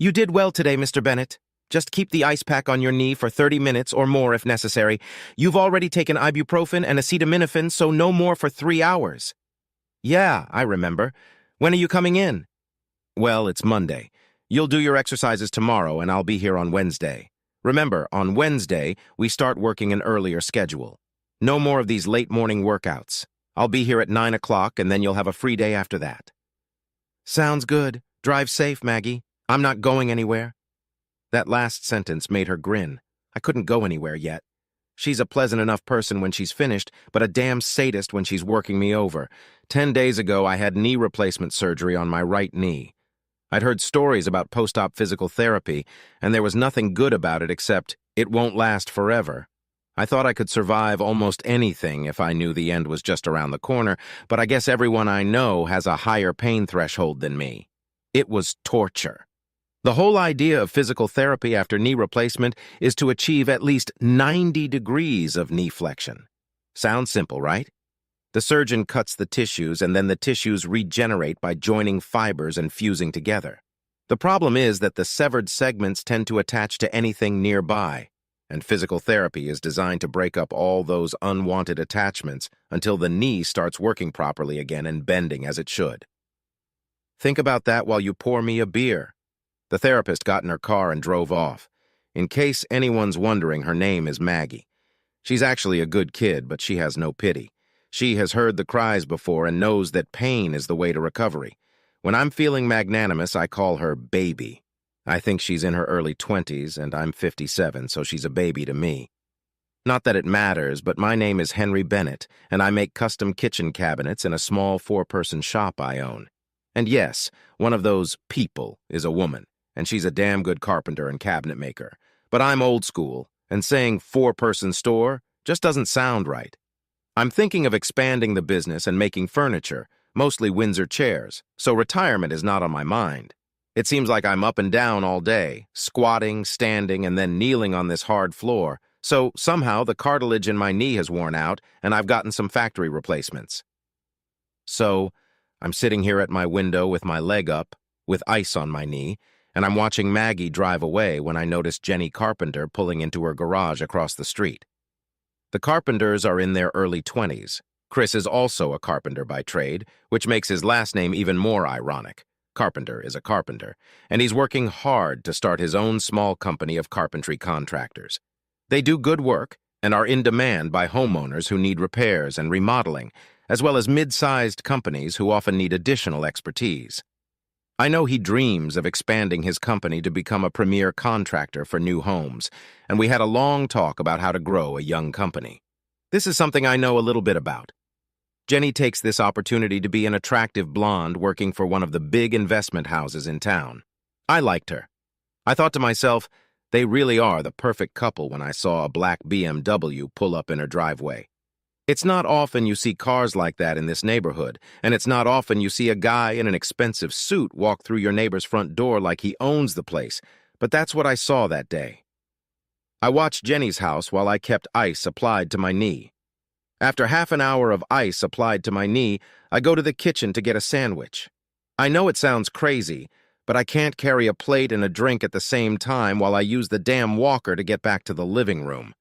You did well today, Mr. Bennett. Just keep the ice pack on your knee for 30 minutes or more if necessary. You've already taken ibuprofen and acetaminophen, so no more for 3 hours. Yeah, I remember. When are you coming in? Well, it's Monday. You'll do your exercises tomorrow, and I'll be here on Wednesday. Remember, on Wednesday, we start working an earlier schedule. No more of these late morning workouts. I'll be here at 9 o'clock, and then you'll have a free day after that. Sounds good. Drive safe, Maggie. I'm not going anywhere. That last sentence made her grin. I couldn't go anywhere yet. She's a pleasant enough person when she's finished, but a damn sadist when she's working me over. 10 days ago, I had knee replacement surgery on my right knee. I'd heard stories about post-op physical therapy, and there was nothing good about it except it won't last forever. I thought I could survive almost anything if I knew the end was just around the corner, but I guess everyone I know has a higher pain threshold than me. It was torture. The whole idea of physical therapy after knee replacement is to achieve at least 90 degrees of knee flexion. Sounds simple, right? The surgeon cuts the tissues, and then the tissues regenerate by joining fibers and fusing together. The problem is that the severed segments tend to attach to anything nearby, and physical therapy is designed to break up all those unwanted attachments until the knee starts working properly again and bending as it should. Think about that while you pour me a beer. The therapist got in her car and drove off. In case anyone's wondering, her name is Maggie. She's actually a good kid, but she has no pity. She has heard the cries before and knows that pain is the way to recovery. When I'm feeling magnanimous, I call her baby. I think she's in her early 20s, and I'm 57, so she's a baby to me. Not that it matters, but my name is Henry Bennett, and I make custom kitchen cabinets in a small 4-person shop I own. And yes, one of those people is a woman, and she's a damn good carpenter and cabinet maker. But I'm old school, and saying 4-person store just doesn't sound right. I'm thinking of expanding the business and making furniture, mostly Windsor chairs, so retirement is not on my mind. It seems like I'm up and down all day, squatting, standing, and then kneeling on this hard floor, so somehow the cartilage in my knee has worn out, and I've gotten some factory replacements. So, I'm sitting here at my window with my leg up, with ice on my knee, and I'm watching Maggie drive away when I notice Jenny Carpenter pulling into her garage across the street. The Carpenters are in their early 20s. Chris is also a carpenter by trade, which makes his last name even more ironic. Carpenter is a carpenter, and he's working hard to start his own small company of carpentry contractors. They do good work and are in demand by homeowners who need repairs and remodeling, as well as mid-sized companies who often need additional expertise. I know he dreams of expanding his company to become a premier contractor for new homes, and we had a long talk about how to grow a young company. This is something I know a little bit about. Jenny takes this opportunity to be an attractive blonde working for one of the big investment houses in town. I liked her. I thought to myself, they really are the perfect couple when I saw a black BMW pull up in her driveway. It's not often you see cars like that in this neighborhood, and it's not often you see a guy in an expensive suit walk through your neighbor's front door like he owns the place, but that's what I saw that day. I watched Jenny's house while I kept ice applied to my knee. After half an hour of ice applied to my knee, I go to the kitchen to get a sandwich. I know it sounds crazy, but I can't carry a plate and a drink at the same time while I use the damn walker to get back to the living room.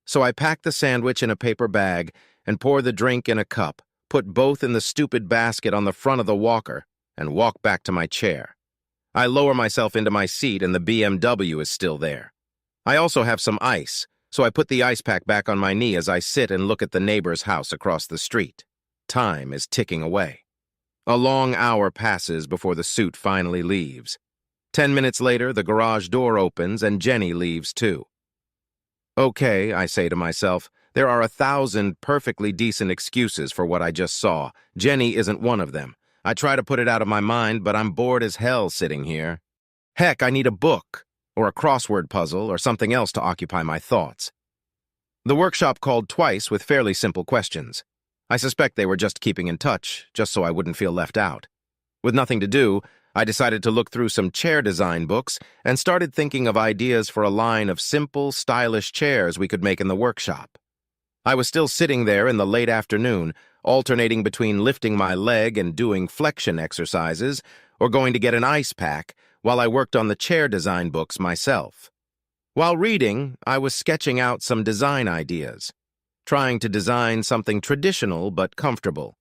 So I pack the sandwich in a paper bag and pour the drink in a cup, put both in the stupid basket on the front of the walker, and walk back to my chair. I lower myself into my seat and the BMW is still there. I also have some ice, so I put the ice pack back on my knee as I sit and look at the neighbor's house across the street. Time is ticking away. A long hour passes before the suit finally leaves. 10 minutes later, the garage door opens and Jenny leaves too. Okay, I say to myself, there are 1,000 perfectly decent excuses for what I just saw. Jenny isn't one of them. I try to put it out of my mind, but I'm bored as hell sitting here. Heck, I need a book, or a crossword puzzle, or something else to occupy my thoughts. The workshop called twice with fairly simple questions. I suspect they were just keeping in touch, just so I wouldn't feel left out. With nothing to do, I decided to look through some chair design books and started thinking of ideas for a line of simple, stylish chairs we could make in the workshop. I was still sitting there in the late afternoon, alternating between lifting my leg and doing flexion exercises or going to get an ice pack while I worked on the chair design books myself. While reading, I was sketching out some design ideas, trying to design something traditional but comfortable.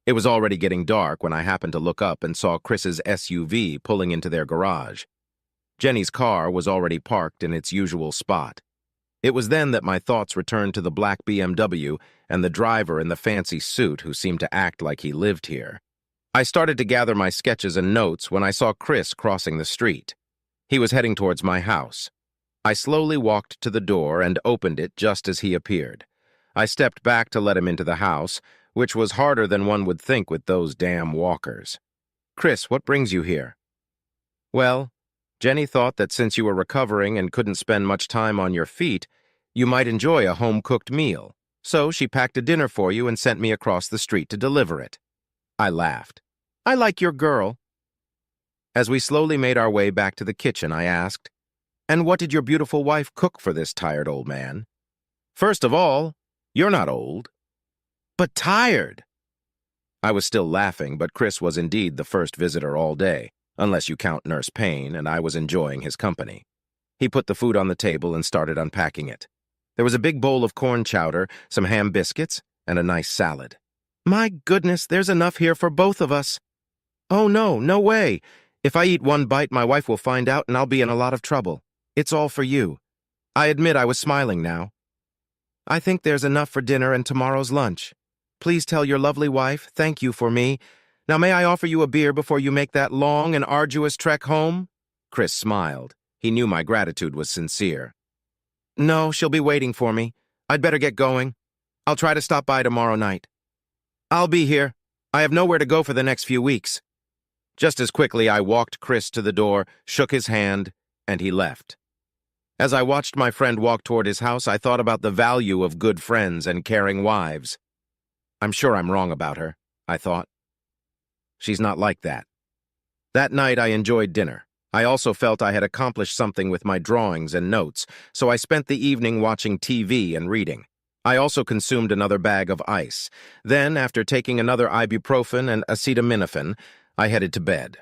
It was already getting dark when I happened to look up and saw Chris's SUV pulling into their garage. Jenny's car was already parked in its usual spot. It was then that my thoughts returned to the black BMW and the driver in the fancy suit who seemed to act like he lived here. I started to gather my sketches and notes when I saw Chris crossing the street. He was heading towards my house. I slowly walked to the door and opened it just as he appeared. I stepped back to let him into the house, which was harder than one would think with those damn walkers. "Chris, what brings you here?" "Well, Jenny thought that since you were recovering and couldn't spend much time on your feet, you might enjoy a home-cooked meal. So she packed a dinner for you and sent me across the street to deliver it." I laughed. "I like your girl." As we slowly made our way back to the kitchen, I asked, "And what did your beautiful wife cook for this tired old man?" "First of all, you're not old." "But tired." I was still laughing, but Chris was indeed the first visitor all day, unless you count Nurse Payne, and I was enjoying his company. He put the food on the table and started unpacking it. There was a big bowl of corn chowder, some ham biscuits, and a nice salad. "My goodness, there's enough here for both of us." "Oh no, no way. If I eat one bite, my wife will find out and I'll be in a lot of trouble. It's all for you." I admit I was smiling now. "I think there's enough for dinner and tomorrow's lunch. Please tell your lovely wife thank you for me. Now may I offer you a beer before you make that long and arduous trek home?" Chris smiled. He knew my gratitude was sincere. "No, she'll be waiting for me. I'd better get going. I'll try to stop by tomorrow night." "I'll be here. I have nowhere to go for the next few weeks." Just as quickly, I walked Chris to the door, shook his hand, and he left. As I watched my friend walk toward his house, I thought about the value of good friends and caring wives. I'm sure I'm wrong about her, I thought. She's not like that. That night, I enjoyed dinner. I also felt I had accomplished something with my drawings and notes, so I spent the evening watching TV and reading. I also consumed another bag of ice. Then, after taking another ibuprofen and acetaminophen, I headed to bed.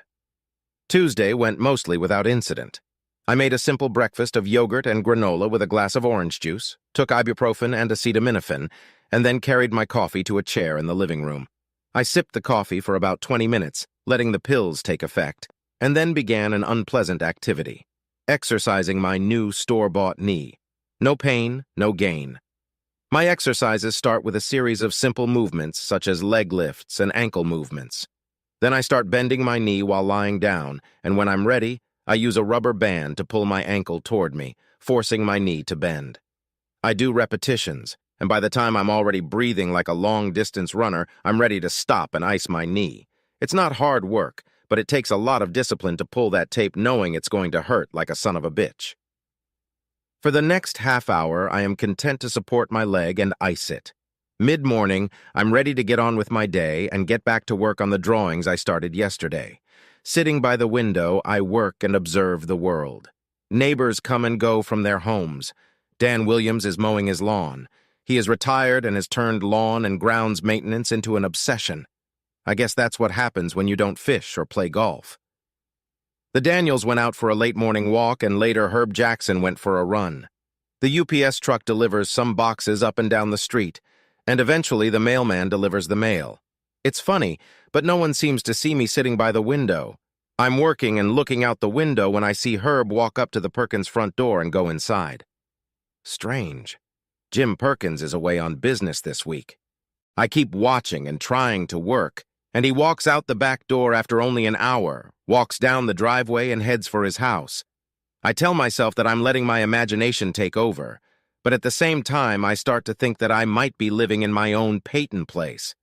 Tuesday went mostly without incident. I made a simple breakfast of yogurt and granola with a glass of orange juice, took ibuprofen and acetaminophen, and then carried my coffee to a chair in the living room. I sipped the coffee for about 20 minutes, letting the pills take effect, and then began an unpleasant activity, exercising my new store-bought knee. No pain, no gain. My exercises start with a series of simple movements such as leg lifts and ankle movements. Then I start bending my knee while lying down, and when I'm ready, I use a rubber band to pull my ankle toward me, forcing my knee to bend. I do repetitions, and by the time I'm already breathing like a long-distance runner, I'm ready to stop and ice my knee. It's not hard work, but it takes a lot of discipline to pull that tape knowing it's going to hurt like a son of a bitch. For the next half hour, I am content to support my leg and ice it. Mid-morning, I'm ready to get on with my day and get back to work on the drawings I started yesterday. Sitting by the window, I work and observe the world. Neighbors come and go from their homes. Dan Williams is mowing his lawn. He is retired and has turned lawn and grounds maintenance into an obsession. I guess that's what happens when you don't fish or play golf. The Daniels went out for a late morning walk, and later Herb Jackson went for a run. The UPS truck delivers some boxes up and down the street, and eventually the mailman delivers the mail. It's funny, but no one seems to see me sitting by the window. I'm working and looking out the window when I see Herb walk up to the Perkins front door and go inside. Strange. Jim Perkins is away on business this week. I keep watching and trying to work, and he walks out the back door after only an hour, walks down the driveway and heads for his house. I tell myself that I'm letting my imagination take over, but at the same time I start to think that I might be living in my own Peyton place.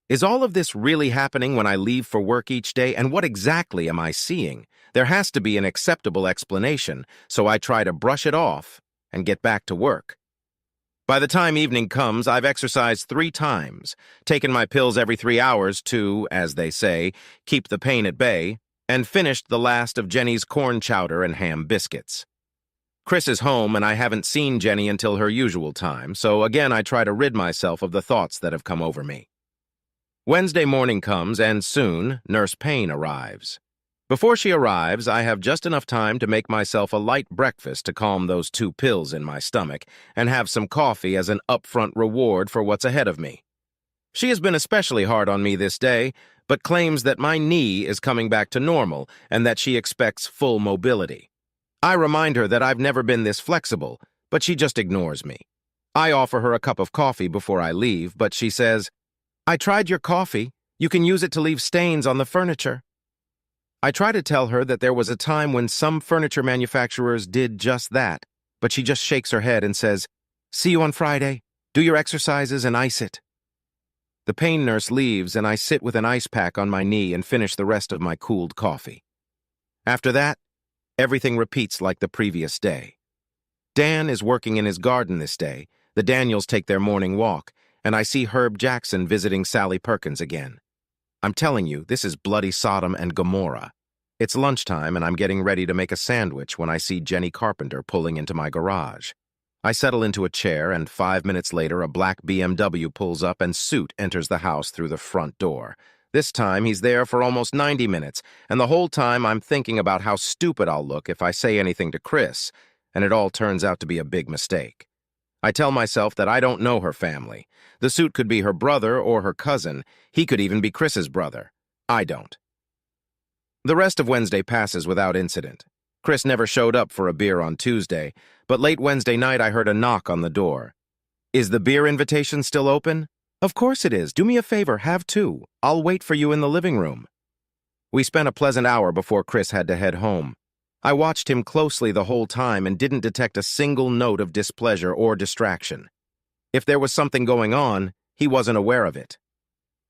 Is all of this really happening when I leave for work each day, and what exactly am I seeing? There has to be an acceptable explanation, so I try to brush it off and get back to work. By the time evening comes, I've exercised 3 times, taken my pills every 3 hours to, as they say, keep the pain at bay, and finished the last of Jenny's corn chowder and ham biscuits. Chris is home, and I haven't seen Jenny until her usual time, so again I try to rid myself of the thoughts that have come over me. Wednesday morning comes, and soon Nurse Payne arrives. Before she arrives, I have just enough time to make myself a light breakfast to calm those 2 pills in my stomach and have some coffee as an upfront reward for what's ahead of me. She has been especially hard on me this day, but claims that my knee is coming back to normal and that she expects full mobility. I remind her that I've never been this flexible, but she just ignores me. I offer her a cup of coffee before I leave, but she says, "I tried your coffee. You can use it to leave stains on the furniture." I try to tell her that there was a time when some furniture manufacturers did just that, but she just shakes her head and says, "See you on Friday. Do your exercises and ice it." The pain nurse leaves and I sit with an ice pack on my knee and finish the rest of my cooled coffee. After that, everything repeats like the previous day. Dan is working in his garden this day, the Daniels take their morning walk, and I see Herb Jackson visiting Sally Perkins again. I'm telling you, this is bloody Sodom and Gomorrah. It's lunchtime and I'm getting ready to make a sandwich when I see Jenny Carpenter pulling into my garage. I settle into a chair and 5 minutes later a black BMW pulls up and Suit enters the house through the front door. This time he's there for almost 90 minutes, and the whole time I'm thinking about how stupid I'll look if I say anything to Chris, and it all turns out to be a big mistake. I tell myself that I don't know her family. The Suit could be her brother or her cousin. He could even be Chris's brother. I don't. The rest of Wednesday passes without incident. Chris never showed up for a beer on Tuesday, but late Wednesday night I heard a knock on the door. "Is the beer invitation still open?" "Of course it is. Do me a favor, have 2. I'll wait for you in the living room." We spent a pleasant hour before Chris had to head home. I watched him closely the whole time and didn't detect a single note of displeasure or distraction. If there was something going on, he wasn't aware of it.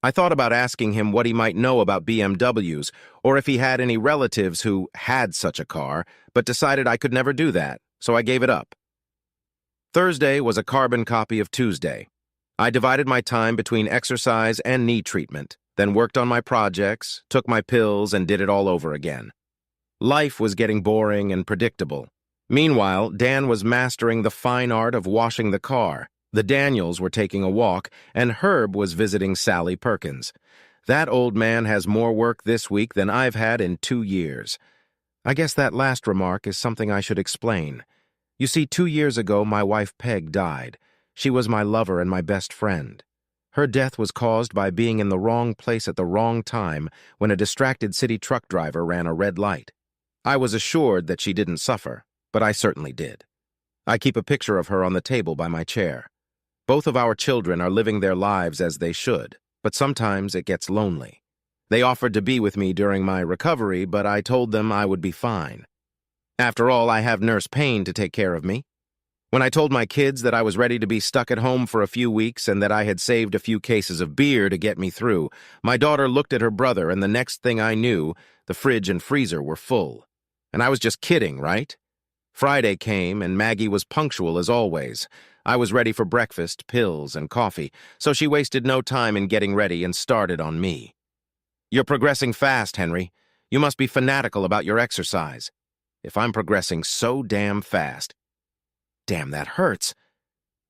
I thought about asking him what he might know about BMWs, or if he had any relatives who had such a car, but decided I could never do that, so I gave it up. Thursday was a carbon copy of Tuesday. I divided my time between exercise and knee treatment, then worked on my projects, took my pills, and did it all over again. Life was getting boring and predictable. Meanwhile, Dan was mastering the fine art of washing the car. The Daniels were taking a walk, and Herb was visiting Sally Perkins. That old man has more work this week than I've had in 2 years. I guess that last remark is something I should explain. You see, 2 years ago, my wife Peg died. She was my lover and my best friend. Her death was caused by being in the wrong place at the wrong time when a distracted city truck driver ran a red light. I was assured that she didn't suffer, but I certainly did. I keep a picture of her on the table by my chair. Both of our children are living their lives as they should, but sometimes it gets lonely. They offered to be with me during my recovery, but I told them I would be fine. After all, I have Nurse Payne to take care of me. When I told my kids that I was ready to be stuck at home for a few weeks and that I had saved a few cases of beer to get me through, my daughter looked at her brother, and the next thing I knew, the fridge and freezer were full. And I was just kidding, right? Friday came, and Maggie was punctual as always. I was ready for breakfast, pills, and coffee, so she wasted no time in getting ready and started on me. "You're progressing fast, Henry. You must be fanatical about your exercise." If I'm progressing so damn fast. Damn, that hurts.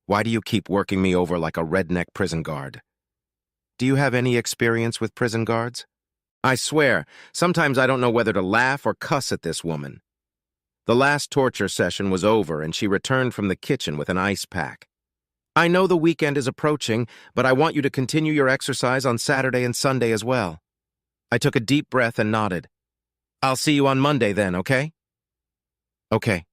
Why do you keep working me over like a redneck prison guard? Do you have any experience with prison guards? I swear, sometimes I don't know whether to laugh or cuss at this woman. The last torture session was over and she returned from the kitchen with an ice pack. "I know the weekend is approaching, but I want you to continue your exercise on Saturday and Sunday as well." I took a deep breath and nodded. "I'll see you on Monday then, okay?" "Okay."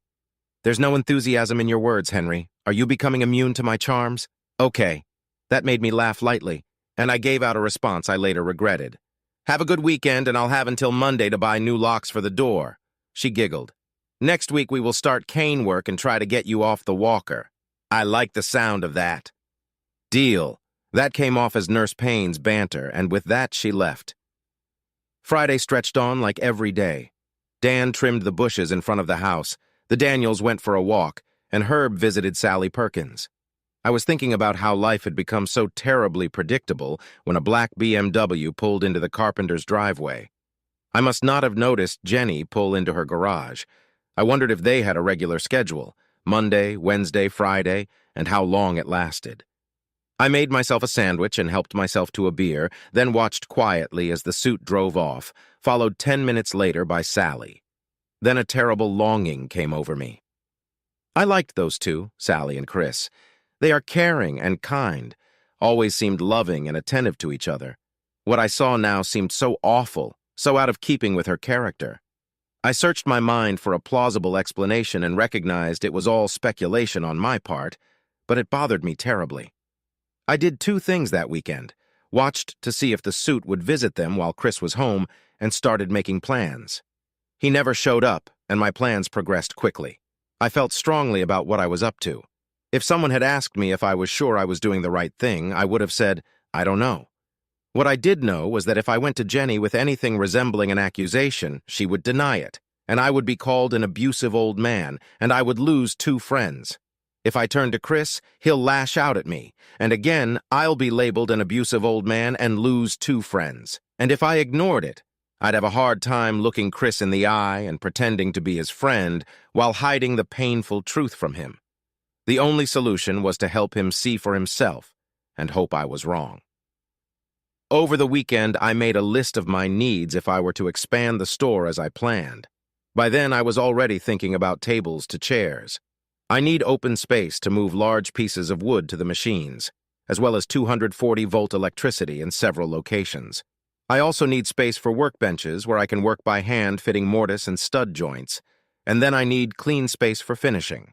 There's no enthusiasm in your words, Henry. Are you becoming immune to my charms? Okay. That made me laugh lightly, and I gave out a response I later regretted. "Have a good weekend, and I'll have until Monday to buy new locks for the door." She giggled. "Next week we will start cane work and try to get you off the walker." I like the sound of that. Deal. That came off as Nurse Payne's banter, and with that she left. Friday stretched on like every day. Dan trimmed the bushes in front of the house. The Daniels went for a walk, and Herb visited Sally Perkins. I was thinking about how life had become so terribly predictable when a black BMW pulled into the carpenter's driveway. I must not have noticed Jenny pull into her garage. I wondered if they had a regular schedule, Monday, Wednesday, Friday, and how long it lasted. I made myself a sandwich and helped myself to a beer, then watched quietly as the suit drove off, followed 10 minutes later by Sally. Then a terrible longing came over me. I liked those two, Sally and Chris. They are caring and kind, always seemed loving and attentive to each other. What I saw now seemed so awful, so out of keeping with her character. I searched my mind for a plausible explanation and recognized it was all speculation on my part, but it bothered me terribly. I did two things that weekend: watched to see if the suit would visit them while Chris was home, and started making plans. He never showed up, and my plans progressed quickly. I felt strongly about what I was up to. If someone had asked me if I was sure I was doing the right thing, I would have said, I don't know. What I did know was that if I went to Jenny with anything resembling an accusation, she would deny it, and I would be called an abusive old man, and I would lose two friends. If I turn to Chris, he'll lash out at me, and again, I'll be labeled an abusive old man and lose two friends. And if I ignored it, I'd have a hard time looking Chris in the eye and pretending to be his friend while hiding the painful truth from him. The only solution was to help him see for himself and hope I was wrong. Over the weekend, I made a list of my needs if I were to expand the store as I planned. By then, I was already thinking about tables to chairs. I need open space to move large pieces of wood to the machines, as well as 240-volt electricity in several locations. I also need space for workbenches where I can work by hand fitting mortise and stud joints, and then I need clean space for finishing.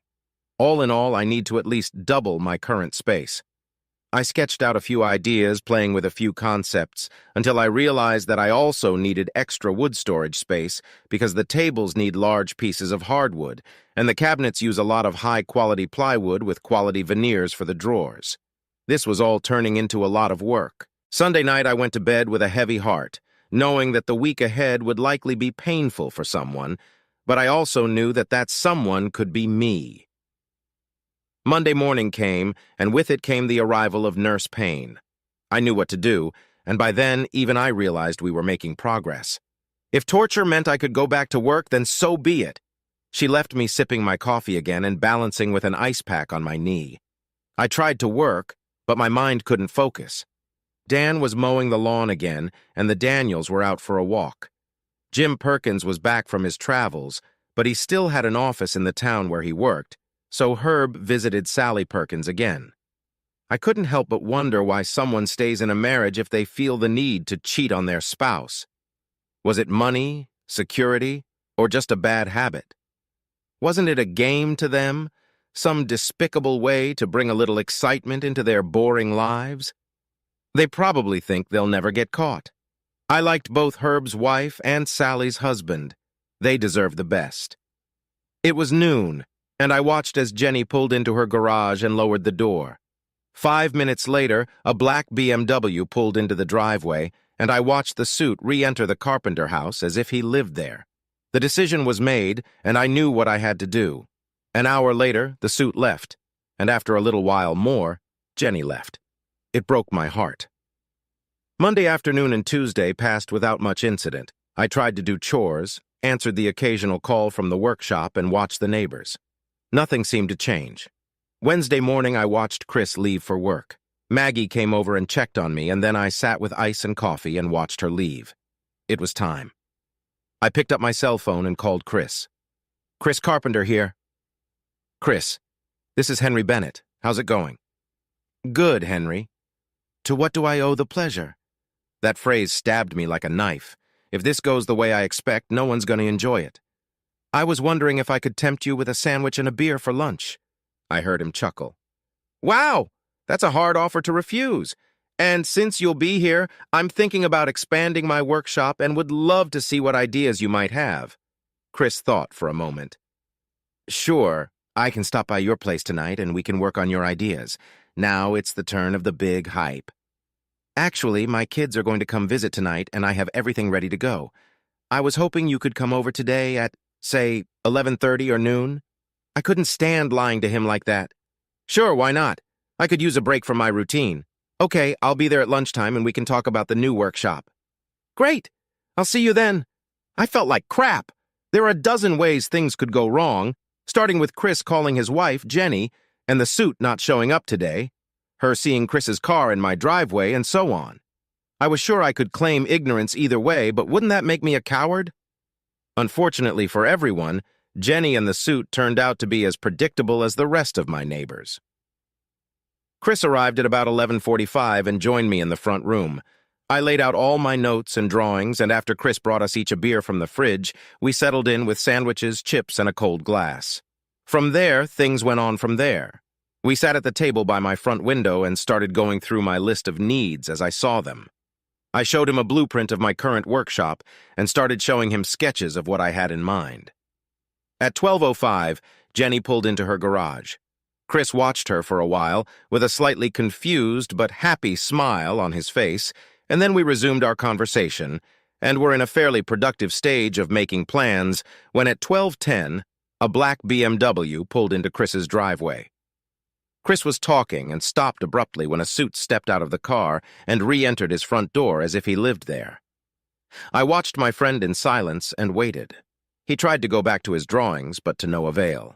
All in all, I need to at least double my current space. I sketched out a few ideas, playing with a few concepts, until I realized that I also needed extra wood storage space because the tables need large pieces of hardwood, and the cabinets use a lot of high-quality plywood with quality veneers for the drawers. This was all turning into a lot of work. Sunday night, I went to bed with a heavy heart, knowing that the week ahead would likely be painful for someone, but I also knew that that someone could be me. Monday morning came, and with it came the arrival of Nurse Payne. I knew what to do, and by then, even I realized we were making progress. If torture meant I could go back to work, then so be it. She left me sipping my coffee again and balancing with an ice pack on my knee. I tried to work, but my mind couldn't focus. Dan was mowing the lawn again, and the Daniels were out for a walk. Jim Perkins was back from his travels, but he still had an office in the town where he worked, so Herb visited Sally Perkins again. I couldn't help but wonder why someone stays in a marriage if they feel the need to cheat on their spouse. Was it money, security, or just a bad habit? Wasn't it a game to them, some despicable way to bring a little excitement into their boring lives? They probably think they'll never get caught. I liked both Herb's wife and Sally's husband. They deserve the best. It was noon, and I watched as Jenny pulled into her garage and lowered the door. 5 minutes later, a black BMW pulled into the driveway, and I watched the suit re-enter the Carpenter house as if he lived there. The decision was made, and I knew what I had to do. An hour later, the suit left, and after a little while more, Jenny left. It broke my heart. Monday afternoon and Tuesday passed without much incident. I tried to do chores, answered the occasional call from the workshop, and watched the neighbors. Nothing seemed to change. Wednesday morning, I watched Chris leave for work. Maggie came over and checked on me, and then I sat with ice and coffee and watched her leave. It was time. I picked up my cell phone and called Chris. Chris Carpenter here. Chris, this is Henry Bennett. How's it going? Good, Henry. To what do I owe the pleasure? That phrase stabbed me like a knife. If this goes the way I expect, no one's going to enjoy it. I was wondering if I could tempt you with a sandwich and a beer for lunch. I heard him chuckle. Wow, that's a hard offer to refuse. And since you'll be here, I'm thinking about expanding my workshop and would love to see what ideas you might have. Chris thought for a moment. Sure, I can stop by your place tonight and we can work on your ideas. Now it's the turn of the big hype. Actually, my kids are going to come visit tonight and I have everything ready to go. I was hoping you could come over today at, say, 11:30 or noon. I couldn't stand lying to him like that. Sure, why not? I could use a break from my routine. Okay, I'll be there at lunchtime and we can talk about the new workshop. Great! I'll see you then. I felt like crap. There are a dozen ways things could go wrong, starting with Chris calling his wife, Jenny, and the suit not showing up today. her seeing Chris's car in my driveway, and so on. I was sure I could claim ignorance either way, but wouldn't that make me a coward? Unfortunately for everyone, Jenny and the suit turned out to be as predictable as the rest of my neighbors. Chris arrived at about 11:45 and joined me in the front room. I laid out all my notes and drawings, and after Chris brought us each a beer from the fridge, we settled in with sandwiches, chips, and a cold glass. From there, things went on from there. We sat at the table by my front window and started going through my list of needs as I saw them. I showed him a blueprint of my current workshop and started showing him sketches of what I had in mind. At 12:05, Jenny pulled into her garage. Chris watched her for a while with a slightly confused but happy smile on his face, and then we resumed our conversation and were in a fairly productive stage of making plans when at 12:10, a black BMW pulled into Chris's driveway. Chris was talking and stopped abruptly when a suit stepped out of the car and re-entered his front door as if he lived there. I watched my friend in silence and waited. He tried to go back to his drawings, but to no avail.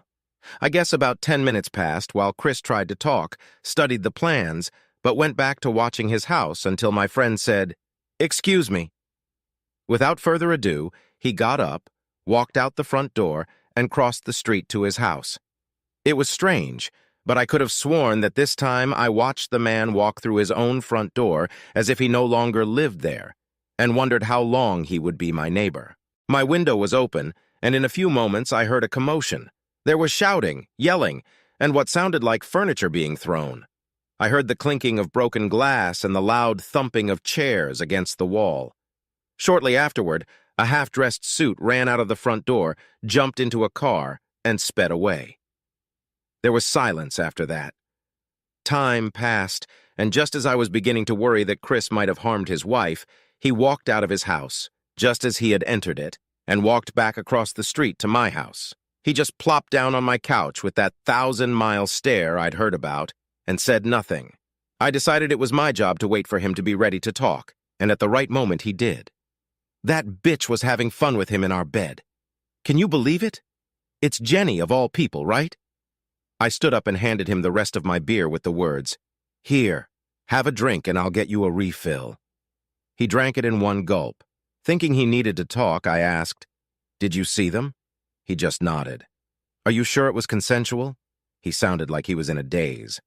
I guess about 10 minutes passed while Chris tried to talk, studied the plans, but went back to watching his house until my friend said, "Excuse me." Without further ado, he got up, walked out the front door, and crossed the street to his house. It was strange, but I could have sworn that this time I watched the man walk through his own front door as if he no longer lived there, and wondered how long he would be my neighbor. My window was open, and in a few moments I heard a commotion. There was shouting, yelling, and what sounded like furniture being thrown. I heard the clinking of broken glass and the loud thumping of chairs against the wall. Shortly afterward, a half-dressed suit ran out of the front door, jumped into a car, and sped away. There was silence after that. Time passed, and just as I was beginning to worry that Chris might have harmed his wife, he walked out of his house, just as he had entered it, and walked back across the street to my house. He just plopped down on my couch with that 1,000-mile stare I'd heard about, and said nothing. I decided it was my job to wait for him to be ready to talk, and at the right moment he did. That bitch was having fun with him in our bed. Can you believe it? It's Jenny, of all people, right? I stood up and handed him the rest of my beer with the words, "Here, have a drink and I'll get you a refill." He drank it in one gulp. Thinking he needed to talk, I asked, "Did you see them?" He just nodded. "Are you sure it was consensual?" He sounded like he was in a daze.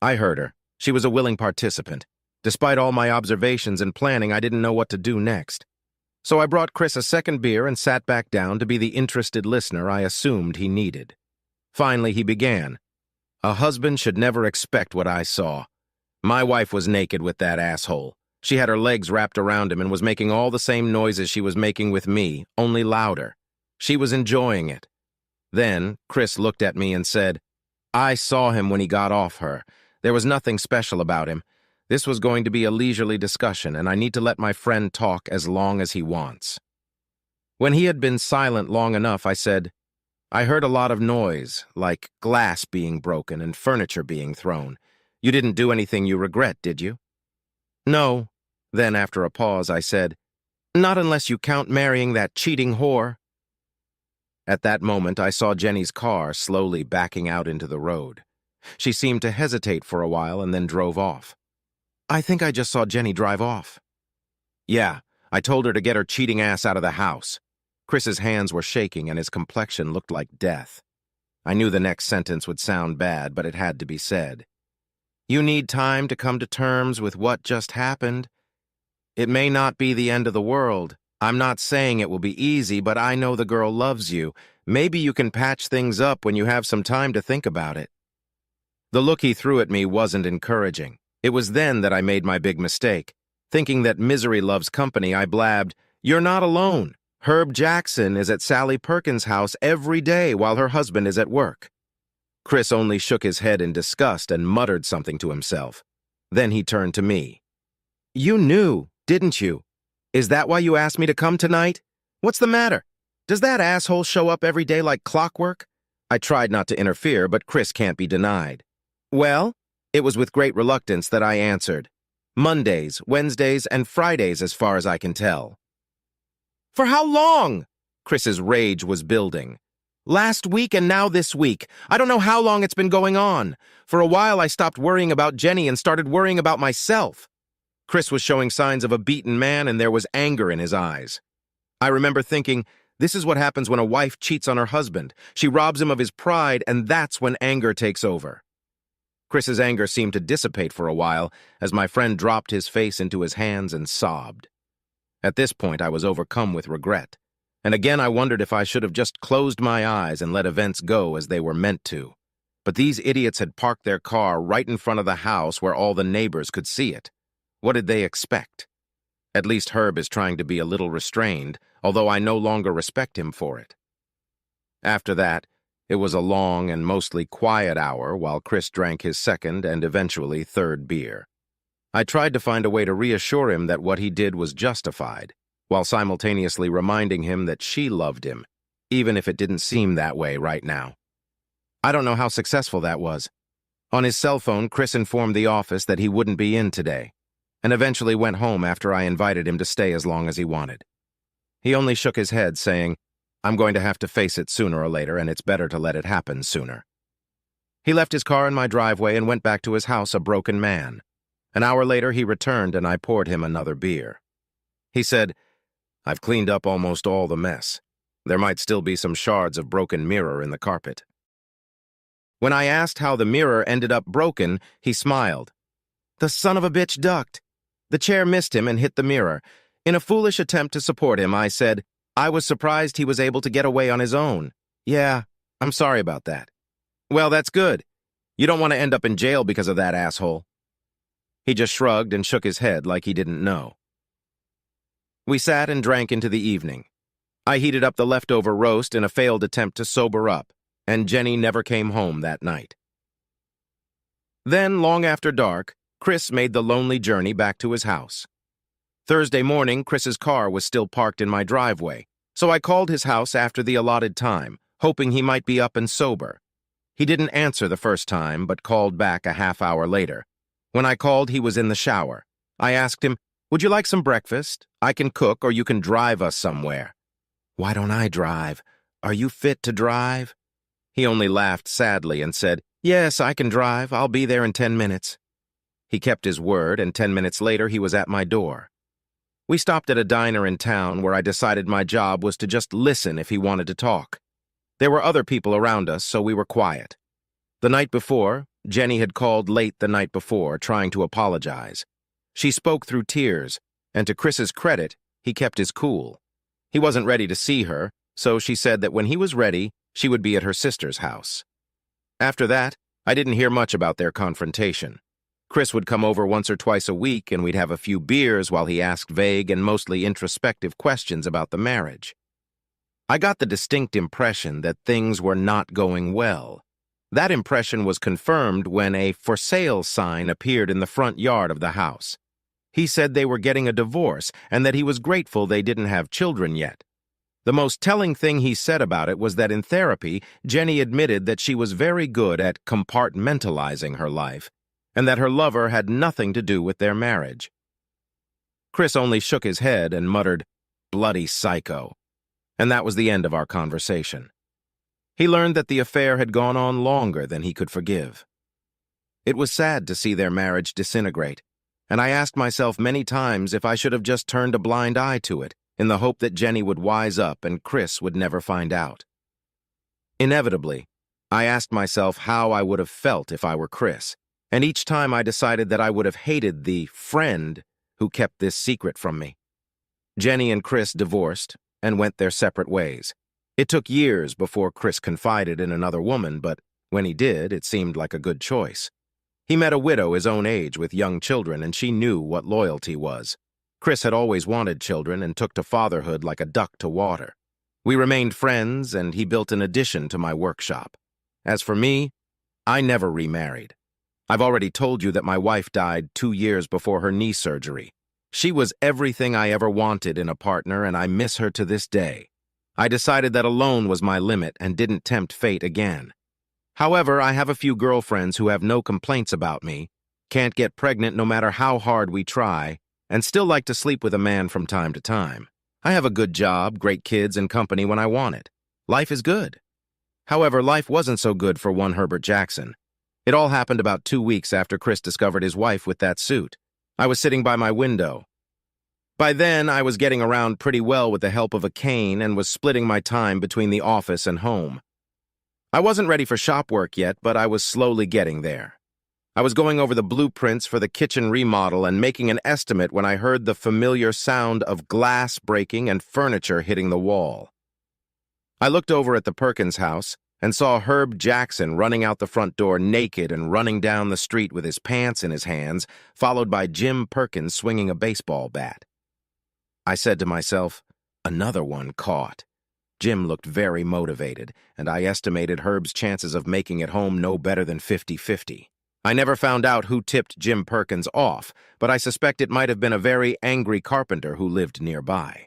I heard her. She was a willing participant. Despite all my observations and planning, I didn't know what to do next. So I brought Chris a second beer and sat back down to be the interested listener I assumed he needed. Finally, he began. "A husband should never expect what I saw. My wife was naked with that asshole. She had her legs wrapped around him and was making all the same noises she was making with me, only louder. She was enjoying it. Then, Chris looked at me and said, 'I saw him when he got off her. There was nothing special about him. This was going to be a leisurely discussion, and I need to let my friend talk as long as he wants.' When he had been silent long enough, I said, 'I heard a lot of noise, like glass being broken and furniture being thrown. You didn't do anything you regret, did you?' 'No.' Then, after a pause, I said, 'Not unless you count marrying that cheating whore.' At that moment, I saw Jenny's car slowly backing out into the road. She seemed to hesitate for a while and then drove off. I think I just saw Jenny drive off. Yeah, I told her to get her cheating ass out of the house. Chris's hands were shaking and his complexion looked like death. I knew the next sentence would sound bad, but it had to be said. You need time to come to terms with what just happened. It may not be the end of the world. I'm not saying it will be easy, but I know the girl loves you. Maybe you can patch things up when you have some time to think about it. The look he threw at me wasn't encouraging. It was then that I made my big mistake. Thinking that misery loves company, I blabbed, "You're not alone. Herb Jackson is at Sally Perkins' house every day while her husband is at work." Chris only shook his head in disgust and muttered something to himself. Then he turned to me. "You knew, didn't you? Is that why you asked me to come tonight? What's the matter? Does that asshole show up every day like clockwork?" I tried not to interfere, but Chris can't be denied. "Well," it was with great reluctance that I answered, "Mondays, Wednesdays, and Fridays as far as I can tell." "For how long?" Chris's rage was building. Last week and now this week. I don't know how long it's been going on. For a while, I stopped worrying about Jenny and started worrying about myself. Chris was showing signs of a beaten man, and there was anger in his eyes. I remember thinking, this is what happens when a wife cheats on her husband. She robs him of his pride, and that's when anger takes over. Chris's anger seemed to dissipate for a while as my friend dropped his face into his hands and sobbed. At this point, I was overcome with regret. And again, I wondered if I should have just closed my eyes and let events go as they were meant to. But these idiots had parked their car right in front of the house where all the neighbors could see it. What did they expect? At least Herb is trying to be a little restrained, although I no longer respect him for it. After that, it was a long and mostly quiet hour while Chris drank his second and eventually third beer. I tried to find a way to reassure him that what he did was justified, while simultaneously reminding him that she loved him, even if it didn't seem that way right now. I don't know how successful that was. On his cell phone, Chris informed the office that he wouldn't be in today, and eventually went home after I invited him to stay as long as he wanted. He only shook his head, saying, "I'm going to have to face it sooner or later, and it's better to let it happen sooner." He left his car in my driveway and went back to his house a broken man. An hour later, he returned and I poured him another beer. He said, "I've cleaned up almost all the mess. There might still be some shards of broken mirror in the carpet." When I asked how the mirror ended up broken, he smiled. "The son of a bitch ducked. The chair missed him and hit the mirror. In a foolish attempt to support him, I said, I was surprised he was able to get away on his own. Yeah, I'm sorry about that." "Well, that's good. You don't want to end up in jail because of that asshole." He just shrugged and shook his head like he didn't know. We sat and drank into the evening. I heated up the leftover roast in a failed attempt to sober up, and Jenny never came home that night. Then, long after dark, Chris made the lonely journey back to his house. Thursday morning, Chris's car was still parked in my driveway, so I called his house after the allotted time, hoping he might be up and sober. He didn't answer the first time, but called back a half hour later. When I called, he was in the shower. I asked him, "Would you like some breakfast? I can cook or you can drive us somewhere." "Why don't I drive? Are you fit to drive?" He only laughed sadly and said, "Yes, I can drive. I'll be there in 10 minutes. He kept his word, and 10 minutes later he was at my door. We stopped at a diner in town where I decided my job was to just listen if he wanted to talk. There were other people around us, so we were quiet. The night before, Jenny had called late the night before, trying to apologize. She spoke through tears, and to Chris's credit, he kept his cool. He wasn't ready to see her, so she said that when he was ready, she would be at her sister's house. After that, I didn't hear much about their confrontation. Chris would come over once or twice a week, and we'd have a few beers while he asked vague and mostly introspective questions about the marriage. I got the distinct impression that things were not going well. That impression was confirmed when a "for sale" sign appeared in the front yard of the house. He said they were getting a divorce and that he was grateful they didn't have children yet. The most telling thing he said about it was that in therapy, Jenny admitted that she was very good at compartmentalizing her life, and that her lover had nothing to do with their marriage. Chris only shook his head and muttered, "Bloody psycho." And that was the end of our conversation. He learned that the affair had gone on longer than he could forgive. It was sad to see their marriage disintegrate, and I asked myself many times if I should have just turned a blind eye to it, in the hope that Jenny would wise up and Chris would never find out. Inevitably, I asked myself how I would have felt if I were Chris, and each time I decided that I would have hated the friend who kept this secret from me. Jenny and Chris divorced and went their separate ways. It took years before Chris confided in another woman, but when he did, it seemed like a good choice. He met a widow his own age with young children, and she knew what loyalty was. Chris had always wanted children and took to fatherhood like a duck to water. We remained friends, and he built an addition to my workshop. As for me, I never remarried. I've already told you that my wife died 2 years before her knee surgery. She was everything I ever wanted in a partner, and I miss her to this day. I decided that alone was my limit and didn't tempt fate again. However, I have a few girlfriends who have no complaints about me, can't get pregnant no matter how hard we try, and still like to sleep with a man from time to time. I have a good job, great kids, and company when I want it. Life is good. However, life wasn't so good for one Herbert Jackson. It all happened about 2 weeks after Chris discovered his wife with that suit. I was sitting by my window. By then, I was getting around pretty well with the help of a cane and was splitting my time between the office and home. I wasn't ready for shop work yet, but I was slowly getting there. I was going over the blueprints for the kitchen remodel and making an estimate when I heard the familiar sound of glass breaking and furniture hitting the wall. I looked over at the Perkins house and saw Herb Jackson running out the front door naked and running down the street with his pants in his hands, followed by Jim Perkins swinging a baseball bat. I said to myself, another one caught. Jim looked very motivated, and I estimated Herb's chances of making it home no better than 50-50. I never found out who tipped Jim Perkins off, but I suspect it might have been a very angry carpenter who lived nearby.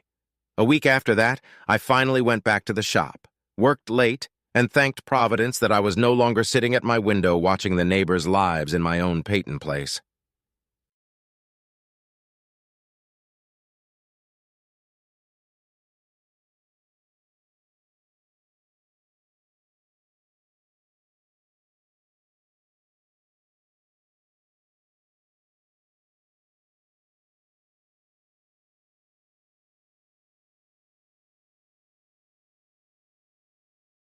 A week after that, I finally went back to the shop, worked late, and thanked Providence that I was no longer sitting at my window watching the neighbors' lives in my own Peyton place.